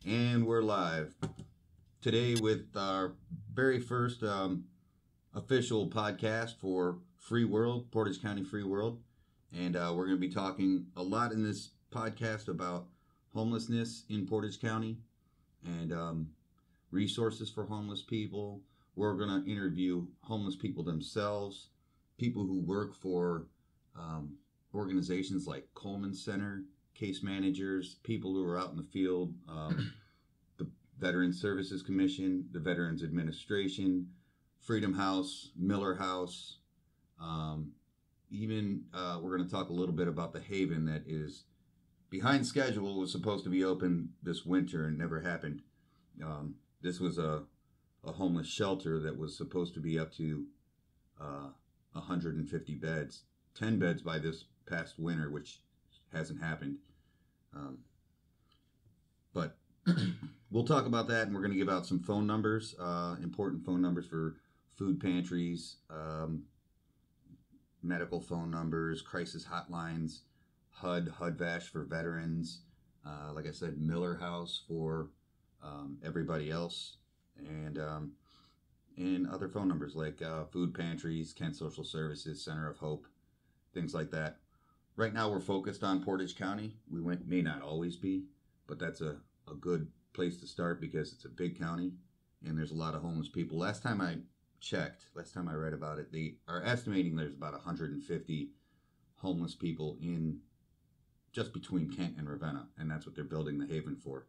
And we're live today with our very first official podcast for Free World, Portage County Free World. And we're going to be talking a lot in this podcast about homelessness in Portage County and resources for homeless people. We're going to interview homeless people themselves, people who work for organizations like Coleman Center, case managers, people who are out in the field, the Veterans Services Commission, the Veterans Administration, Freedom House, Miller House. Even we're going to talk a little bit about the Haven that is behind schedule. Was supposed to be open this winter and never happened. This was a homeless shelter that was supposed to be up to 150 beds, 10 beds by this past winter, which hasn't happened. But we'll talk about that, and we're going to give out some phone numbers, important phone numbers for food pantries, medical phone numbers, crisis hotlines, Hud-Vash for veterans, like I said, Miller House for everybody else, and other phone numbers like food pantries, Kent Social Services, Center of Hope, things like that. Right now we're focused on Portage County. May not always be, but that's a good place to start because it's a big county and there's a lot of homeless people. Last time I read about it, they are estimating there's about 150 homeless people in just between Kent and Ravenna, and that's what they're building the Haven for.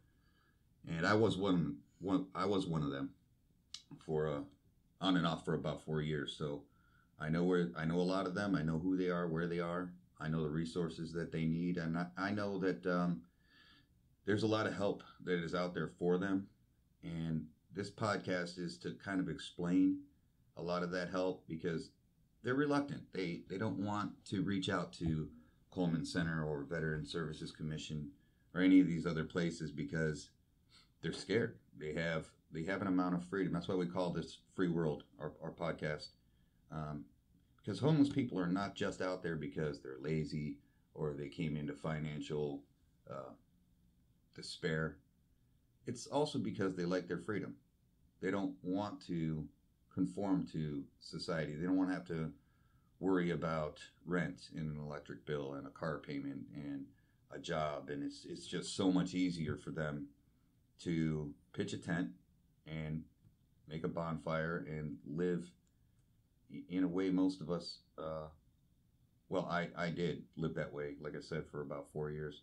And I was one of them for on and off for about 4 years. So I know a lot of them. I know who they are, where they are. I know the resources that they need, and I know that there's a lot of help that is out there for them. And this podcast is to kind of explain a lot of that help because they're reluctant. They don't want to reach out to Coleman Center or Veteran Services Commission or any of these other places because they're scared. They have an amount of freedom. That's why we call this Free World, our podcast. Because homeless people are not just out there because they're lazy or they came into financial despair. It's also because they like their freedom. They don't want to conform to society. They don't want to have to worry about rent and an electric bill and a car payment and a job. And it's just so much easier for them to pitch a tent and make a bonfire and live in a way most of us, I did live that way, like I said, for about 4 years.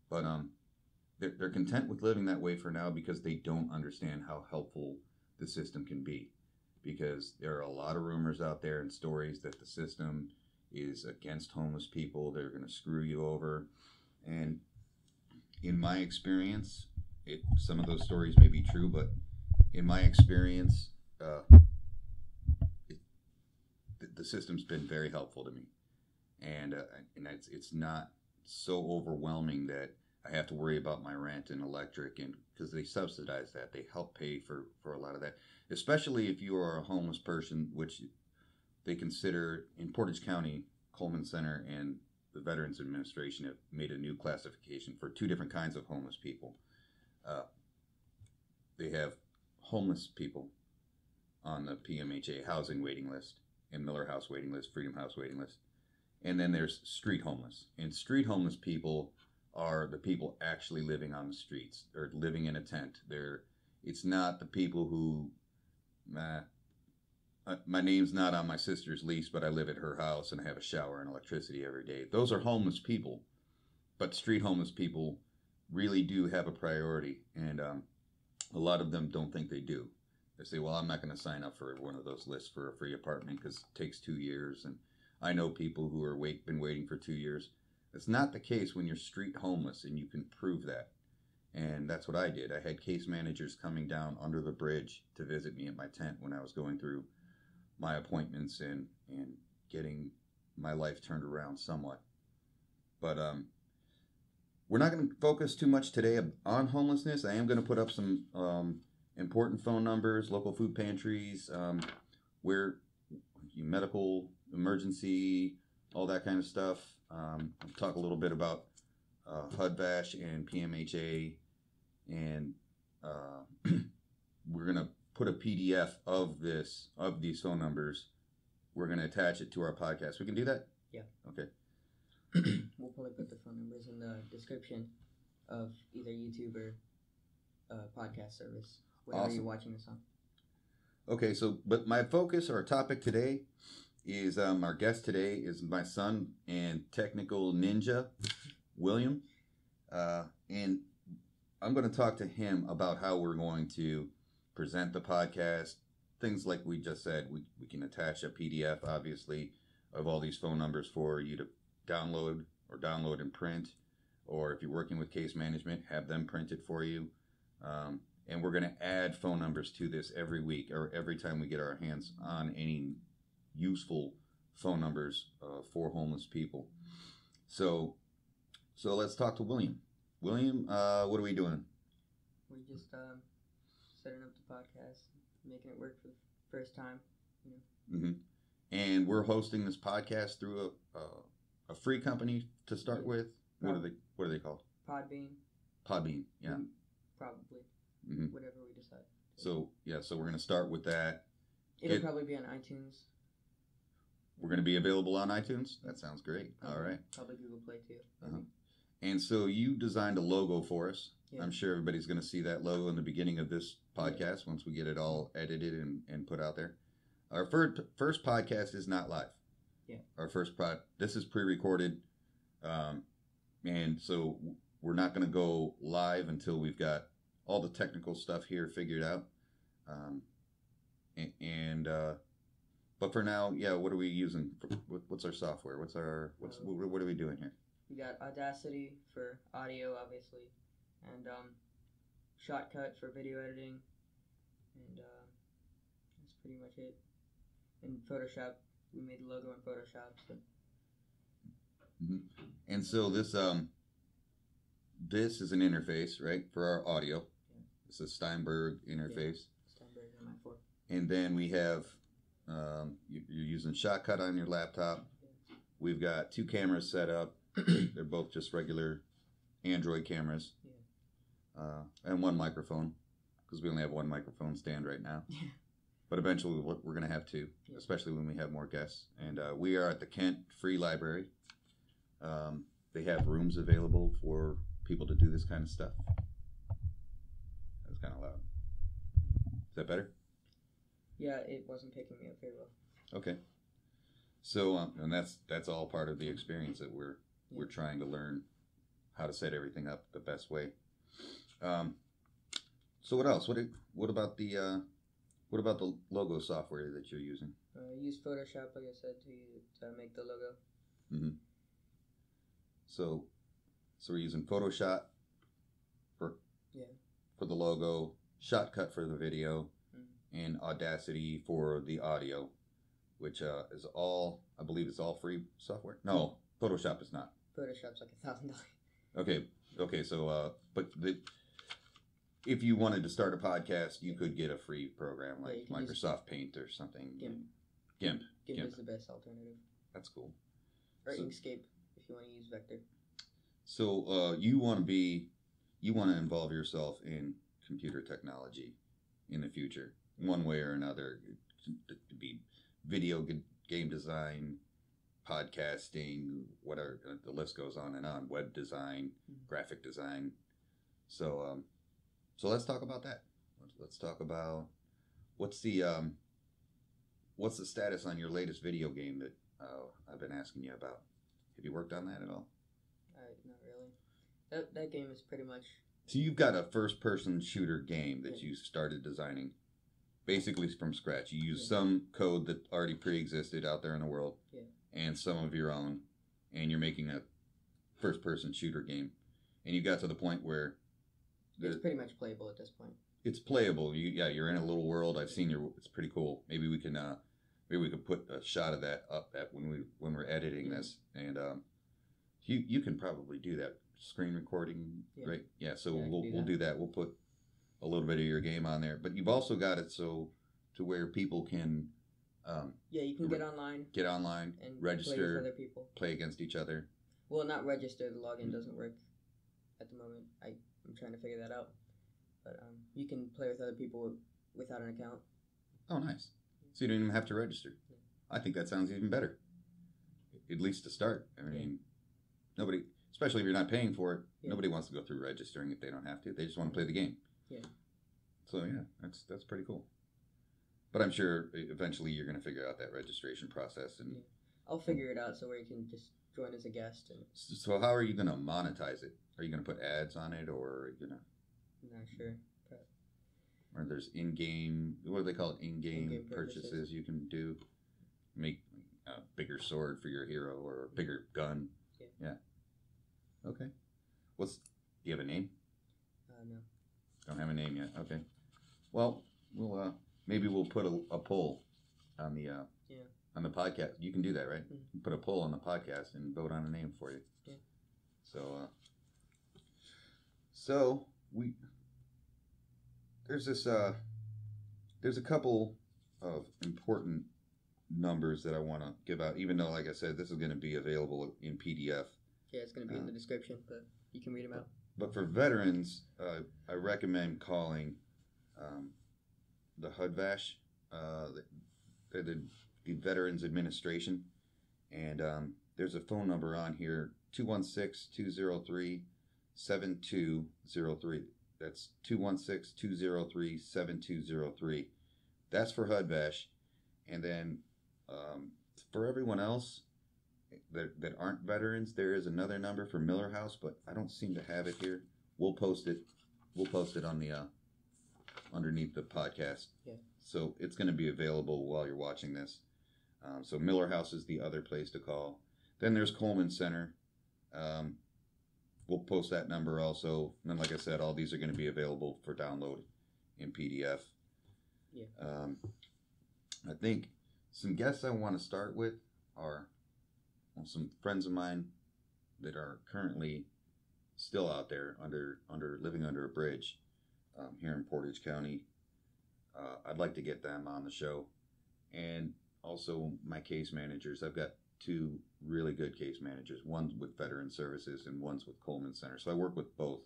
But they're content with living that way for now because they don't understand how helpful the system can be. Because there are a lot of rumors out there and stories that the system is against homeless people. They're going to screw you over. And in my experience, some of those stories may be true, but in my experience, the system's been very helpful to me, and it's not so overwhelming that I have to worry about my rent and electric, and because they subsidize that, they help pay for a lot of that, especially if you are a homeless person, which they consider in Portage County. Coleman Center and the Veterans Administration have made a new classification for two different kinds of homeless people. They have homeless people on the PMHA housing waiting list and Miller House waiting list, Freedom House waiting list. And then there's street homeless. And street homeless people are the people actually living on the streets or living in a tent. It's not the people who, my name's not on my sister's lease, but I live at her house and I have a shower and electricity every day. Those are homeless people. But street homeless people really do have a priority. And a lot of them don't think they do. They say, well, I'm not going to sign up for one of those lists for a free apartment because it takes 2 years. And I know people who are been waiting for 2 years. It's not the case when you're street homeless, and you can prove that. And that's what I did. I had case managers coming down under the bridge to visit me at my tent when I was going through my appointments and getting my life turned around somewhat. But we're not going to focus too much today on homelessness. I am going to put up some important phone numbers, local food pantries, where medical emergency, all that kind of stuff. I'll talk a little bit about Hud-Vash and PMHA and we're gonna put a PDF of these phone numbers. We're gonna attach it to our podcast. We can do that? Yeah. Okay. We'll probably put the phone numbers in the description of either YouTube or podcast service, whatever you're watching this on. Okay, but my focus or topic today is our guest today is my son and technical ninja, William, and I'm going to talk to him about how we're going to present the podcast. Things like we just said, we can attach a PDF, obviously, of all these phone numbers for you to download and print, or if you're working with case management, have them printed for you. And we're going to add phone numbers to this every week or every time we get our hands on any useful phone numbers for homeless people. So let's talk to William. William, what are we doing? We're just setting up the podcast, making it work for the first time. You know. Mm-hmm. And we're hosting this podcast through a free company to start with. What are they called? Podbean, yeah. Probably. Mm-hmm. Whatever we decide. So we're going to start with that. It'll probably be on iTunes. We're going to be available on iTunes? That sounds great. All right. Probably Google Play too. Uh-huh. And so you designed a logo for us. Yeah. I'm sure everybody's going to see that logo in the beginning of this podcast once we get it all edited and put out there. Our first podcast is not live. Yeah. Our this is pre-recorded. And so we're not going to go live until we've got all the technical stuff here figured out. But for now, what are we using? What's our software? What are we doing here? We got Audacity for audio, obviously, and Shotcut for video editing, and that's pretty much it. And Photoshop, we made the logo in Photoshop. So. Mm-hmm. And so this is an interface, right, for our audio. Yeah. It's a Steinberg interface. Yeah. Steinberg MI4. And then we have you're using Shotcut on your laptop. Yeah. We've got 2 cameras set up. They're both just regular Android cameras. Yeah. And 1 microphone, because we only have 1 microphone stand right now. Yeah. But eventually we're going to have 2, especially when we have more guests. And we are at the Kent Free Library. They have rooms available for people to do this kind of stuff. That's kind of loud. Is that better? Yeah, it wasn't picking me up very well. Okay. So, and that's all part of the experience that we're trying to learn how to set everything up the best way. So what else? What about the logo software that you're using? I use Photoshop, like I said, to make the logo. Mm-hmm. So we're using Photoshop for the logo, Shotcut for the video, and Audacity for the audio, which is all, I believe it's all free software. No, Photoshop is not. Photoshop's like $1,000. Okay. So, if you wanted to start a podcast, you could get a free program like Microsoft Paint or something. GIMP. GIMP is the best alternative. That's cool. Or Inkscape if you want to use Vector. So you want to involve yourself in computer technology in the future, one way or another. It could be video game design, podcasting, whatever. The list goes on and on. Web design, graphic design. So let's talk about that. Let's talk about what's the status on your latest video game that I've been asking you about. Have you worked on that at all? Not really. That game is pretty much... So you've got a first-person shooter game that you started designing basically from scratch. You use some code that already pre-existed out there in the world and some of your own, and you're making a first-person shooter game. And you got to the point where... It's pretty much playable at this point. It's playable. You're in a little world. I've seen it's pretty cool. Maybe we can put a shot of that up when we're editing this, and you can probably do that screen recording, right? Yeah. So we'll do that. We'll put a little bit of your game on there, but you've also got it so to where people can. You can get online and play register, with other people, play against each other. Well, not register. The login doesn't work at the moment. I'm trying to figure that out. but you can play with other people without an account. Oh, nice. So you don't even have to register. Yeah. I think that sounds even better. At least to start. I mean, nobody, especially if you're not paying for it, nobody wants to go through registering if they don't have to. They just want to play the game. Yeah. So yeah, that's pretty cool. But I'm sure eventually you're going to figure out that registration process. And I'll figure it out so where you can just join as a guest. And so how are you going to monetize it? Are you going to put ads on it, or are you going to? I'm not sure. Or there's in-game, what do they call it? In-game purchases you can do. Make a bigger sword for your hero or a bigger gun. Yeah. Okay. Do you have a name? No. Don't have a name yet. Okay. Well, maybe we'll put a poll on the on the podcast. You can do that, right? Mm-hmm. Put a poll on the podcast and vote on a name for you. Yeah. So there's a couple of important numbers that I want to give out, even though, like I said, this is going to be available in PDF. Yeah, it's going to be in the description, but you can read them out. But for veterans, I recommend calling the Hud-Vash, the Veterans Administration, and there's a phone number on here, 216-203-7203. That's 216-203-7203. That's for Hud-Vash. And then for everyone else that aren't veterans, there is another number for Miller House, but I don't seem to have it here. We'll post it. We'll post it on the underneath the podcast. Yeah. So it's going to be available while you're watching this. So Miller House is the other place to call. Then there's Coleman Center. We'll post that number also. And then, like I said, all these are going to be available for download in PDF. Yeah. I think some guests I want to start with are some friends of mine that are currently still out there living under a bridge here in Portage County. I'd like to get them on the show, and also my case managers. I've got two really good case managers. One's with Veteran Services and one's with Coleman Center. So I work with both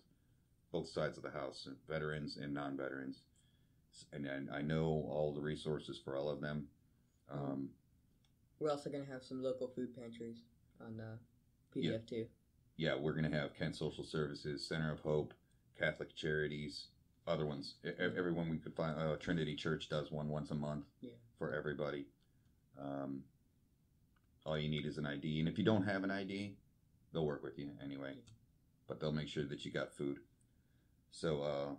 sides of the house, veterans and non-veterans. And I know all the resources for all of them. We're also going to have some local food pantries on PDF too. Yeah, we're going to have Kent Social Services, Center of Hope, Catholic Charities, other ones. Everyone we could find. Trinity Church does one once a month for everybody. All you need is an ID. And if you don't have an ID, they'll work with you anyway. But they'll make sure that you got food. So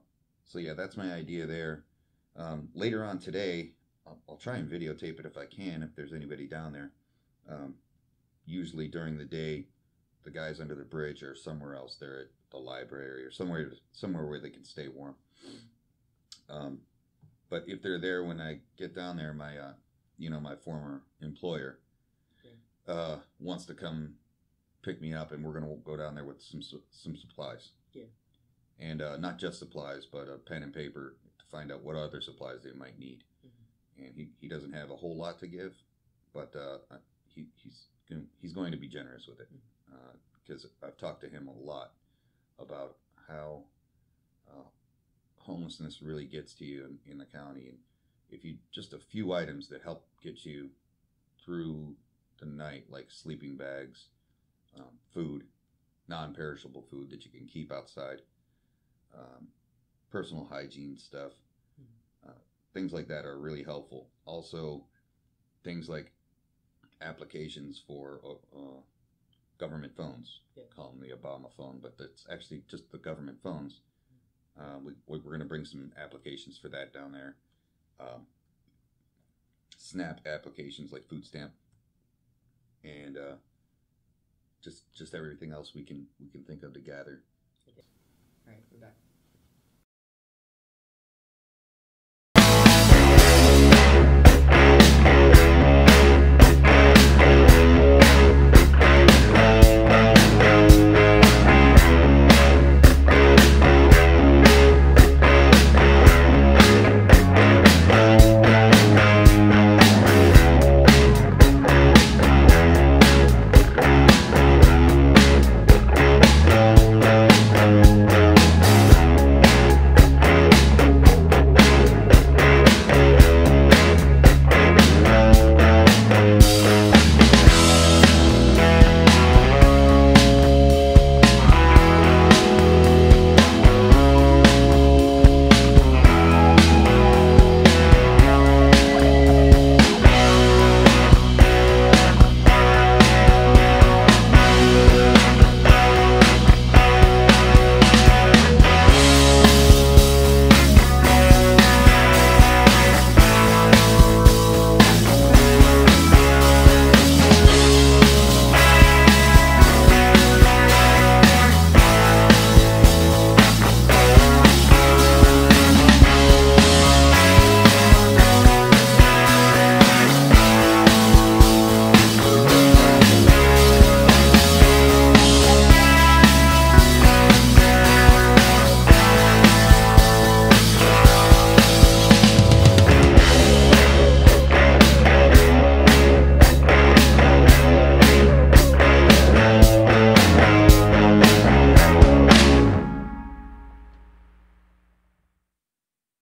yeah, that's my idea there. Later on today, I'll try and videotape it if I can, if there's anybody down there. Usually during the day, the guys under the bridge are somewhere else. They're at the library or somewhere where they can stay warm. But if they're there when I get down there, my former employer wants to come pick me up, and we're going to go down there with some supplies. Yeah. And not just supplies, but a pen and paper to find out what other supplies they might need. Mm-hmm. And he doesn't have a whole lot to give, but he's going to be generous with it, because I've talked to him a lot about how homelessness really gets to you in the county, and if you just a few items that help get you through the night, like sleeping bags, food, non-perishable food that you can keep outside, personal hygiene stuff, things like that are really helpful. Also, things like applications for government phones. Call them the Obama phone, but that's actually just the government phones. We're going to bring some applications for that down there. SNAP applications like food stamp, and just everything else we can think of to gather. All right, we're back.